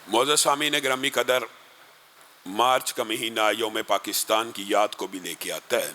معزز سامعین گرامی قدر، مارچ کا مہینہ یوم پاکستان کی یاد کو بھی لے کے آتا ہے۔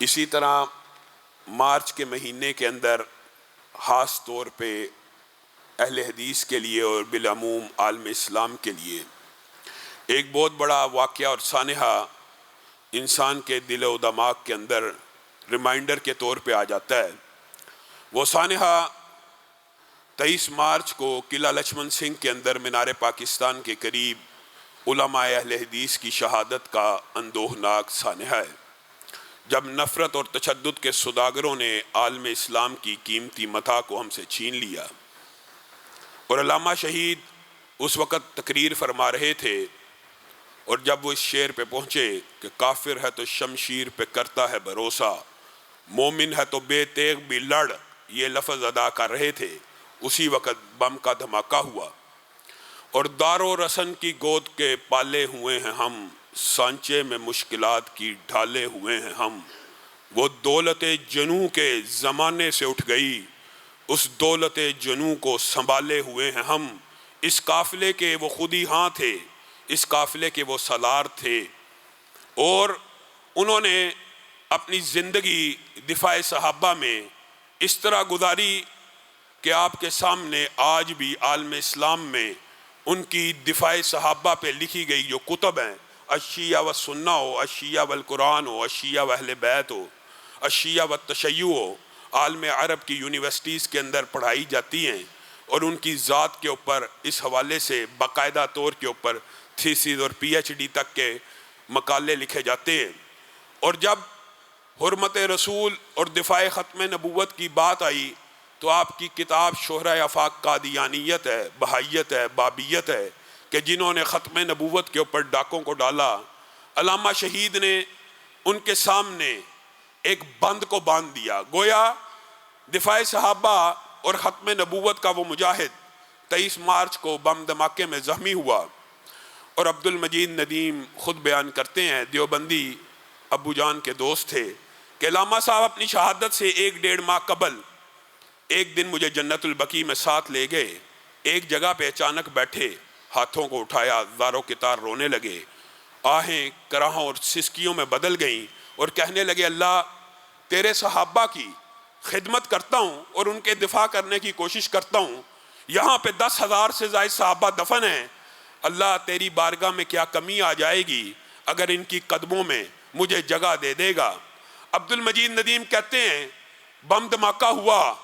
اسی طرح مارچ کے مہینے کے اندر خاص طور پہ اہل حدیث کے لیے اور بالعموم عالم اسلام کے لیے ایک بہت بڑا واقعہ اور سانحہ انسان کے دل و دماغ کے اندر ریمائنڈر کے طور پہ آ جاتا ہے۔ وہ سانحہ 23 مارچ کو قلعہ لچھمن سنگھ کے اندر مینار پاکستان کے قریب علماء اہل حدیث کی شہادت کا اندوہناک سانحہ ہے، جب نفرت اور تشدد کے سوداگروں نے عالم اسلام کی قیمتی متاع کو ہم سے چھین لیا۔ اور علامہ شہید اس وقت تقریر فرما رہے تھے، اور جب وہ اس شعر پہ پہنچے کہ کافر ہے تو شمشیر پہ کرتا ہے بھروسہ، مومن ہے تو بے تیغ بھی لڑ، یہ لفظ ادا کر رہے تھے، اسی وقت بم کا دھماکہ ہوا۔ اور دار و رسن کی گود کے پالے ہوئے ہیں ہم، سانچے میں مشکلات کی ڈھالے ہوئے ہیں ہم، وہ دولت جنوں کے زمانے سے اٹھ گئی، اس دولت جنوں کو سنبھالے ہوئے ہیں ہم۔ اس قافلے کے وہ خود ہی ہاں تھے، اس قافلے کے وہ سالار تھے، اور انہوں نے اپنی زندگی دفاع صحابہ میں اس طرح گزاری کہ آپ کے سامنے آج بھی عالم اسلام میں ان کی دفاع صحابہ پہ لکھی گئی جو کتب ہیں، الشیعہ والسنہ ہو، الشیعہ والقرآن ہو، الشیعہ واہل بیت ہو، الشیعہ والتشیع ہو، عالم عرب کی یونیورسٹیز کے اندر پڑھائی جاتی ہیں، اور ان کی ذات کے اوپر اس حوالے سے باقاعدہ طور کے اوپر تھیسز اور پی ایچ ڈی تک کے مقالے لکھے جاتے ہیں۔ اور جب حرمت رسول اور دفاع ختم نبوت کی بات آئی تو آپ کی کتاب شہرۂ آفاق قادیانیت ہے، بہائیت ہے، بابیت ہے، کہ جنہوں نے ختم نبوت کے اوپر ڈاکوں کو ڈالا، علامہ شہید نے ان کے سامنے ایک بند کو باندھ دیا۔ گویا دفاع صحابہ اور ختم نبوت کا وہ مجاہد 23 مارچ کو بم دھماکے میں زخمی ہوا۔ اور عبد المجید ندیم خود بیان کرتے ہیں، دیوبندی ابو جان کے دوست تھے، کہ علامہ صاحب اپنی شہادت سے 1-1.5 ماہ قبل ایک دن مجھے جنت البقیع میں ساتھ لے گئے، ایک جگہ پہ اچانک بیٹھے، ہاتھوں کو اٹھایا، زاروں کے تار رونے لگے، آہیں کراہوں اور سسکیوں میں بدل گئیں، اور کہنے لگے اللہ تیرے صحابہ کی خدمت کرتا ہوں اور ان کے دفاع کرنے کی کوشش کرتا ہوں، یہاں پہ 10,000 سے زائد صحابہ دفن ہیں، اللہ تیری بارگاہ میں کیا کمی آ جائے گی اگر ان کی قدموں میں مجھے جگہ دے دے گا۔ عبد المجید ندیم کہتے ہیں بم دھماکہ ہوا،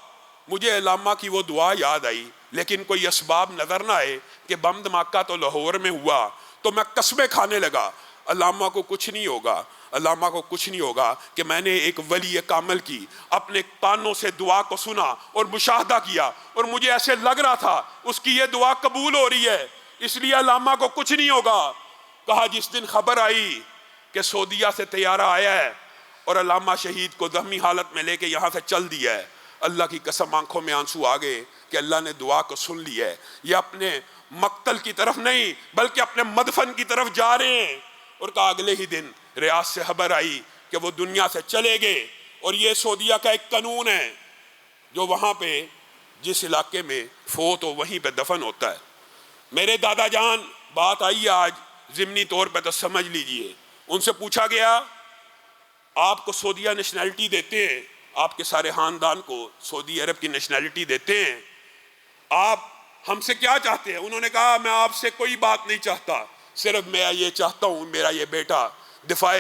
مجھے علامہ کی وہ دعا یاد آئی، لیکن کوئی اسباب نظر نہ آئے کہ بم دھماکہ تو لاہور میں ہوا، تو میں قسمیں کھانے لگا علامہ کو کچھ نہیں ہوگا، علامہ کو کچھ نہیں ہوگا، کہ میں نے ایک ولی کامل کی اپنے کانوں سے دعا کو سنا اور مشاہدہ کیا، اور مجھے ایسے لگ رہا تھا اس کی یہ دعا قبول ہو رہی ہے، اس لیے علامہ کو کچھ نہیں ہوگا۔ کہا جس دن خبر آئی کہ سعودیہ سے طیارہ آیا ہے اور علامہ شہید کو زخمی حالت میں لے کے یہاں سے چل دیا ہے، اللہ کی قسم آنکھوں میں آنسو آ گئے کہ اللہ نے دعا کو سن لی ہے، یہ اپنے مقتل کی طرف نہیں بلکہ اپنے مدفن کی طرف جا رہے ہیں۔ اور کہا اگلے ہی دن ریاض سے خبر آئی کہ وہ دنیا سے چلے گئے، اور یہ سعودیہ کا ایک قانون ہے جو وہاں پہ جس علاقے میں فوت ہو وہیں پہ دفن ہوتا ہے۔ میرے دادا جان بات آئی آج ضمنی طور پہ تو سمجھ لیجئے، ان سے پوچھا گیا آپ کو سعودیہ نیشنلٹی دیتے ہیں، آپ کے سارے خاندان کو سعودی عرب کی نیشنلٹی دیتے ہیں، آپ ہم سے کیا چاہتے ہیں؟ انہوں نے کہا میں آپ سے کوئی بات نہیں چاہتا، صرف میں یہ چاہتا ہوں میرا یہ بیٹا دفاع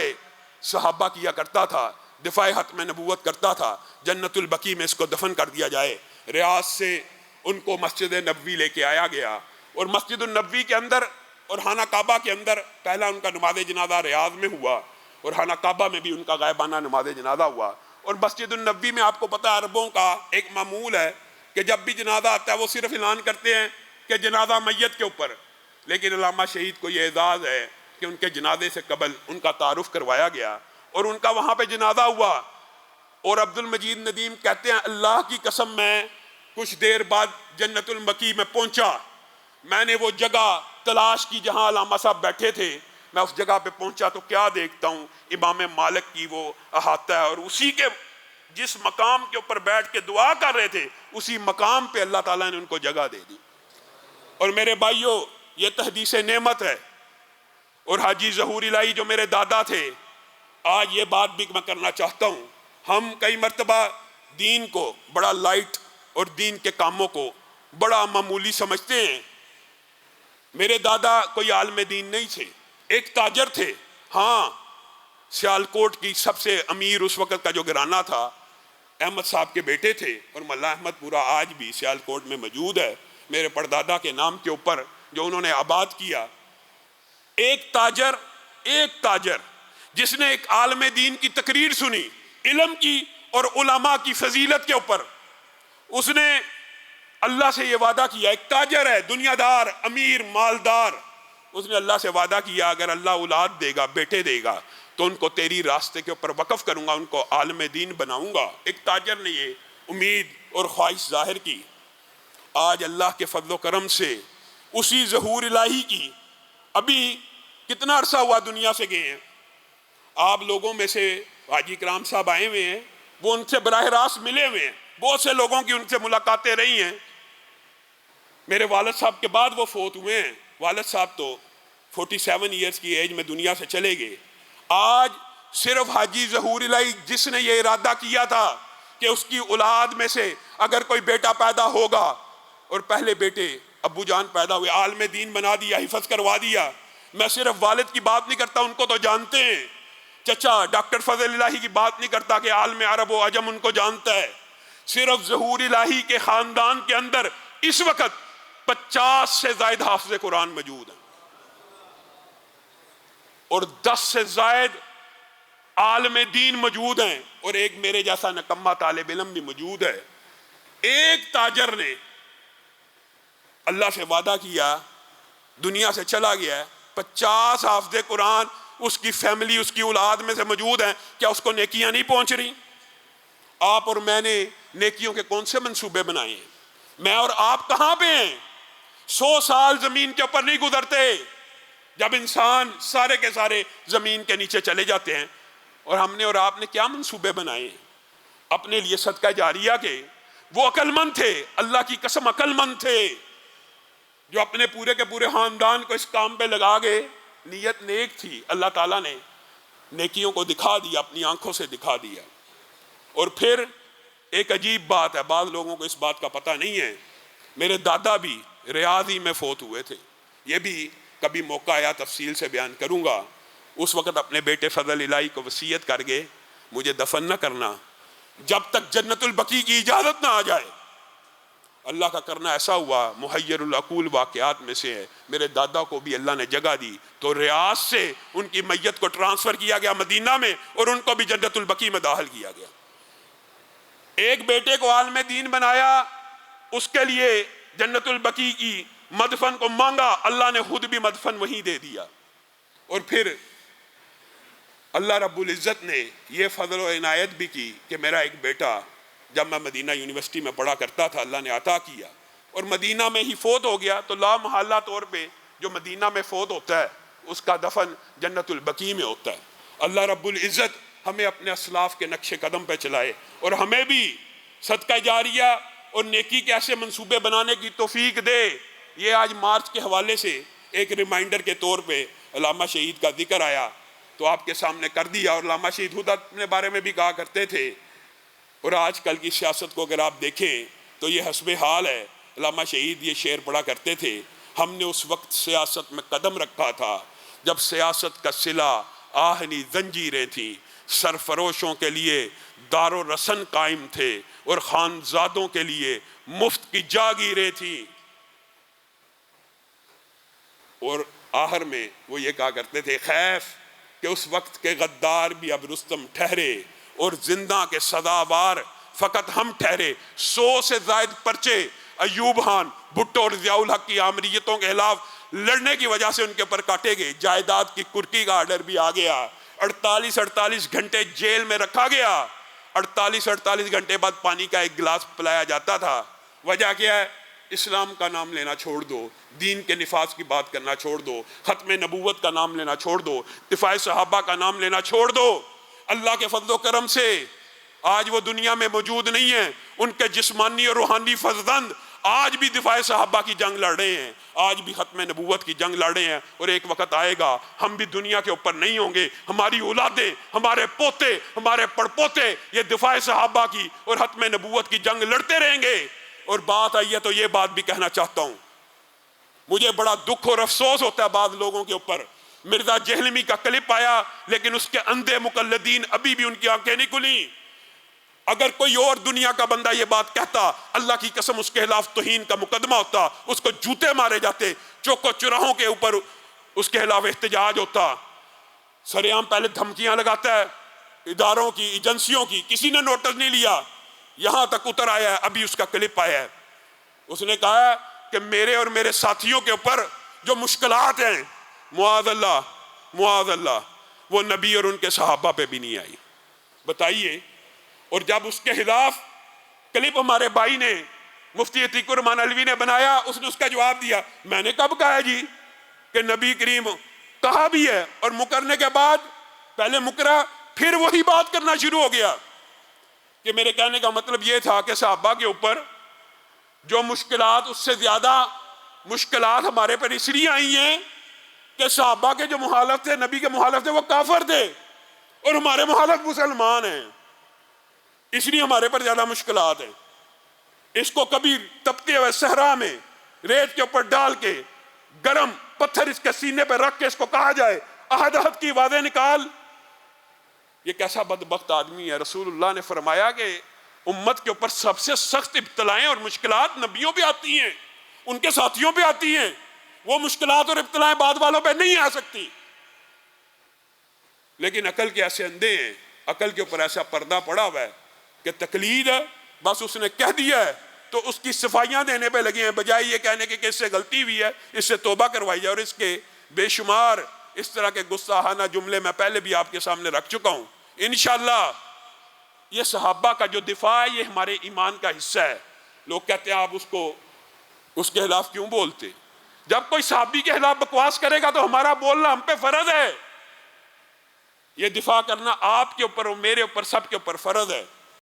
صحابہ کیا کرتا تھا، دفاع ختم نبوت کرتا تھا، جنت البقیع میں اس کو دفن کر دیا جائے۔ ریاض سے ان کو مسجد نبوی لے کے آیا گیا، اور مسجد النبوی کے اندر اور خانہ کعبہ کے اندر پہلا ان کا نماز جنازہ ریاض میں ہوا، اور خانہ کعبہ میں بھی ان کا غائبانہ نماز جنازہ ہوا۔ اور مسجد النبوی میں آپ کو پتہ ہے عربوں کا ایک معمول ہے کہ جب بھی جنازہ آتا ہے وہ صرف اعلان کرتے ہیں کہ جنازہ میت کے اوپر، لیکن علامہ شہید کو یہ اعزاز ہے کہ ان کے جنازے سے قبل ان کا تعارف کروایا گیا اور ان کا وہاں پہ جنازہ ہوا۔ اور عبد المجید ندیم کہتے ہیں اللہ کی قسم میں کچھ دیر بعد جنت البقیع میں پہنچا، میں نے وہ جگہ تلاش کی جہاں علامہ صاحب بیٹھے تھے، میں اس جگہ پہ پہنچا تو کیا دیکھتا ہوں امام مالک کی وہ احاطہ ہے، اور اسی کے جس مقام کے اوپر بیٹھ کے دعا کر رہے تھے اسی مقام پہ اللہ تعالیٰ نے ان کو جگہ دے دی۔ اور میرے بھائیوں یہ تحدیث نعمت ہے۔ اور حاجی ظہور الہی جو میرے دادا تھے، آج یہ بات بھی میں کرنا چاہتا ہوں، ہم کئی مرتبہ دین کو بڑا لائٹ اور دین کے کاموں کو بڑا معمولی سمجھتے ہیں۔ میرے دادا کوئی عالم دین نہیں تھے، ایک تاجر تھے۔ ہاں، سیالکوٹ کی سب سے امیر اس وقت کا جو گھرانہ تھا احمد صاحب کے بیٹے تھے، اور ملا احمد پورا آج بھی سیالکوٹ میں موجود ہے میرے پردادا کے نام کے اوپر، جو انہوں نے آباد کیا۔ ایک تاجر جس نے ایک عالم دین کی تقریر سنی علم کی اور علماء کی فضیلت کے اوپر، اس نے اللہ سے یہ وعدہ کیا، ایک تاجر ہے، دنیا دار، امیر، مالدار، اس نے اللہ سے وعدہ کیا اگر اللہ اولاد دے گا، بیٹے دے گا، تو ان کو تیری راستے کے اوپر وقف کروں گا، ان کو عالم دین بناؤں گا۔ ایک تاجر نے یہ امید اور خواہش ظاہر کی۔ آج اللہ کے فضل و کرم سے اسی ظہور الہی کی، ابھی کتنا عرصہ ہوا دنیا سے گئے ہیں، آپ لوگوں میں سے حاجی کرام صاحب آئے ہوئے ہیں، وہ ان سے براہ راست ملے ہوئے ہیں، بہت سے لوگوں کی ان سے ملاقاتیں رہی ہیں۔ میرے والد صاحب کے بعد وہ فوت ہوئے ہیں، والد صاحب تو 47 ایئرز کی ایج میں دنیا سے چلے گئے۔ آج صرف حاجی ظہور الہی جس نے یہ ارادہ کیا تھا کہ اس کی اولاد میں سے اگر کوئی بیٹا پیدا ہوگا، اور پہلے بیٹے ابو جان پیدا ہوئے، عالم دین بنا دیا، حفظ کروا دیا۔ میں صرف والد کی بات نہیں کرتا، ان کو تو جانتے ہیں، چچا ڈاکٹر فضل الہی کی بات نہیں کرتا کہ عالم عرب و عجم ان کو جانتا ہے۔ صرف ظہور الہی کے خاندان کے اندر اس وقت 50 سے زائد حافظ قرآن موجود ہیں، اور 10 سے زائد عالم دین موجود ہیں، اور ایک میرے جیسا نکمہ طالب علم بھی موجود ہے۔ ایک تاجر نے اللہ سے وعدہ کیا، دنیا سے چلا گیا ہے، 50 حافظ قرآن اس کی فیملی، اس کی اولاد میں سے موجود ہیں، کیا اس کو نیکیاں نہیں پہنچ رہی؟ آپ اور میں نے نیکیوں کے کون سے منصوبے بنائے ہیں؟ میں اور آپ کہاں پہ ہیں؟ 100 سال زمین کے اوپر نہیں گزرتے جب انسان سارے کے سارے زمین کے نیچے چلے جاتے ہیں، اور ہم نے اور آپ نے کیا منصوبے بنائے ہیں اپنے لیے صدقہ جاریہ کے؟ وہ عقل مند تھے، اللہ کی قسم عقل مند تھے، جو اپنے پورے کے پورے خاندان کو اس کام پہ لگا گئے۔ نیت نیک تھی، اللہ تعالیٰ نے نیکیوں کو دکھا دیا، اپنی آنکھوں سے دکھا دیا۔ اور پھر ایک عجیب بات ہے، بعض لوگوں کو اس بات کا پتہ نہیں ہے، میرے دادا بھی ریاض ہی میں فوت ہوئے تھے، یہ بھی کبھی موقع آیا تفصیل سے بیان کروں گا۔ اس وقت اپنے بیٹے فضل الہی کو وصیت کر گئے، مجھے دفن نہ کرنا جب تک جنت البقیع کی اجازت نہ آ جائے۔ اللہ کا کرنا ایسا ہوا، محیر العقول واقعات میں سے ہے، میرے دادا کو بھی اللہ نے جگہ دی تو ریاض سے ان کی میت کو ٹرانسفر کیا گیا مدینہ میں، اور ان کو بھی جنت البقیع میں داخل کیا گیا۔ ایک بیٹے کو عالم دین بنایا، اس کے لیے جنت البقیع کی مدفن کو مانگا، اللہ نے خود بھی مدفن وہیں دے دیا۔ اور پھر اللہ رب العزت نے یہ فضل و عنایت بھی کی کہ میرا ایک بیٹا جب میں مدینہ یونیورسٹی میں پڑھا کرتا تھا، اللہ نے عطا کیا، اور مدینہ میں ہی فوت ہو گیا، تو لا محالہ طور پہ جو مدینہ میں فوت ہوتا ہے اس کا دفن جنت البقیع میں ہوتا ہے۔ اللہ رب العزت ہمیں اپنے اسلاف کے نقش قدم پہ چلائے، اور ہمیں بھی صدقہ جاریہ اور نیکی کے ایسے منصوبے بنانے کی توفیق دے۔ یہ آج مارچ کے حوالے سے ایک ریمائنڈر کے طور پہ علامہ شہید کا ذکر آیا تو آپ کے سامنے کر دیا، اور علامہ شہید خود اپنے بارے میں بھی کہا کرتے تھے، اور آج کل کی سیاست کو اگر آپ دیکھیں تو یہ حسب حال ہے۔ علامہ شہید یہ شعر پڑھا کرتے تھے، ہم نے اس وقت سیاست میں قدم رکھا تھا جب سیاست کا صلہ آہنی زنجیریں تھیں، سرفروشوں کے لیے دار و رسن قائم تھے، اور خانزادوں کے لیے مفت کی جاگیریں تھیں۔ اور آخر میں وہ یہ کہا کرتے تھے، خیف کہ اس وقت کے غدار بھی اب رستم ٹھہرے، اور زندہ کے سزاوار فقط ہم ٹھہرے۔ 100 سے زائد پرچے ایوب خان، بھٹو اور ضیاء الحق کی آمریتوں کے خلاف لڑنے کی وجہ سے ان کے اوپر کاٹے گئے۔ جائیداد کی کرکی کا آرڈر بھی آ گیا، 48 گھنٹے جیل میں رکھا گیا، 48 گھنٹے بعد پانی کا ایک گلاس پلایا جاتا تھا۔ وجہ کیا ہے؟ اسلام کا نام لینا چھوڑ دو، دین کے نفاذ کی بات کرنا چھوڑ دو، ختم نبوت کا نام لینا چھوڑ دو، دفاع صحابہ کا نام لینا چھوڑ دو۔ اللہ کے فضل و کرم سے آج وہ دنیا میں موجود نہیں ہیں، ان کے جسمانی اور روحانی فرزند آج بھی دفاع صحابہ کی جنگ لڑ رہے ہیں، آج بھی ختم نبوت کی جنگ لڑ رہے ہیں، اور ایک وقت آئے گا ہم بھی دنیا کے اوپر نہیں ہوں گے، ہماری اولادیں، ہمارے پوتے، ہمارے پڑپوتے یہ دفاع صحابہ کی اور ختم نبوت کی جنگ لڑتے رہیں گے۔ اور بات آئی ہے تو یہ بات بھی کہنا چاہتا ہوں، مجھے بڑا دکھ اور افسوس ہوتا ہے بعض لوگوں کے اوپر۔ مرزا جہلمی کا کلپ آیا لیکن اس کے اندھے مقلدین ابھی بھی ان کی آنکھیں نہیں کھلیں۔ اگر کوئی اور دنیا کا بندہ یہ بات کہتا، اللہ کی قسم اس کے خلاف توہین کا مقدمہ ہوتا، اس کو جوتے مارے جاتے، چوکو چراہوں کے اوپر اس کے خلاف احتجاج ہوتا۔ سریعام پہلے دھمکیاں لگاتا ہے اداروں کی، ایجنسیوں کی، کسی نے نوٹس نہیں لیا، یہاں تک اتر آیا ہے، ابھی اس کا کلپ آیا ہے۔ اس نے کہا ہے کہ میرے اور میرے ساتھیوں کے اوپر جو مشکلات ہیں، معاذ اللہ، وہ نبی اور ان کے صحابہ پہ بھی نہیں آئی۔ بتائیے۔ اور جب اس کے خلاف کلپ ہمارے بھائی نے، مفتی عتیق الرحمان علوی نے بنایا، اس نے اس کا جواب دیا، میں نے کب کہا ہے جی کہ نبی کریم کہا بھی ہے، اور مکرنے کے بعد پہلے مکرا پھر وہی بات کرنا شروع ہو گیا۔ کہ میرے کہنے کا مطلب یہ تھا کہ صحابہ کے اوپر جو مشکلات، اس سے زیادہ مشکلات ہمارے پر اس لیے آئی ہیں کہ صحابہ کے جو مخالف تھے، نبی کے مخالف تھے، وہ کافر تھے، اور ہمارے مخالف مسلمان ہیں، اس لیے ہمارے پر زیادہ مشکلات ہیں۔ اس کو کبھی تپتے ہوئے صحرا میں ریت کے اوپر ڈال کے گرم پتھر اس کے سینے پہ رکھ کے اس کو کہا جائے عہد عہد کی آوازیں نکال، یہ کیسا بدبخت آدمی ہے۔ رسول اللہ نے فرمایا کہ امت کے اوپر سب سے سخت ابتلائیں اور مشکلات نبیوں پہ آتی ہیں، ان کے ساتھیوں پہ آتی ہیں، وہ مشکلات اور ابتلائیں بعد والوں پہ نہیں آ سکتی۔ لیکن عقل کے ایسے اندھے ہیں، عقل کے اوپر ایسا پردہ پڑا ہوا ہے کہ تقلید ہے، بس اس نے کہہ دیا ہے تو اس کی صفائیاں دینے پہ لگے ہیں، بجائے یہ کہنے کہ اس سے غلطی ہوئی ہے، اس سے توبہ کروائی جائے۔ اور اس کے بے شمار اس طرح کے گستاخانہ جملے میں پہلے بھی آپ کے سامنے رکھ چکا ہوں۔ انشاءاللہ یہ صحابہ کا جو دفاع ہے، یہ ہمارے ایمان کا حصہ ہے۔ لوگ کہتے ہیں آپ اس کے خلاف کیوں بولتے؟ جب کوئی صحابی کے خلاف بکواس کرے گا تو ہمارا بولنا ہم پہ فرض ہے، یہ دفاع کرنا آپ کے اوپر اور میرے اوپر، سب کے اوپر فرض ہے۔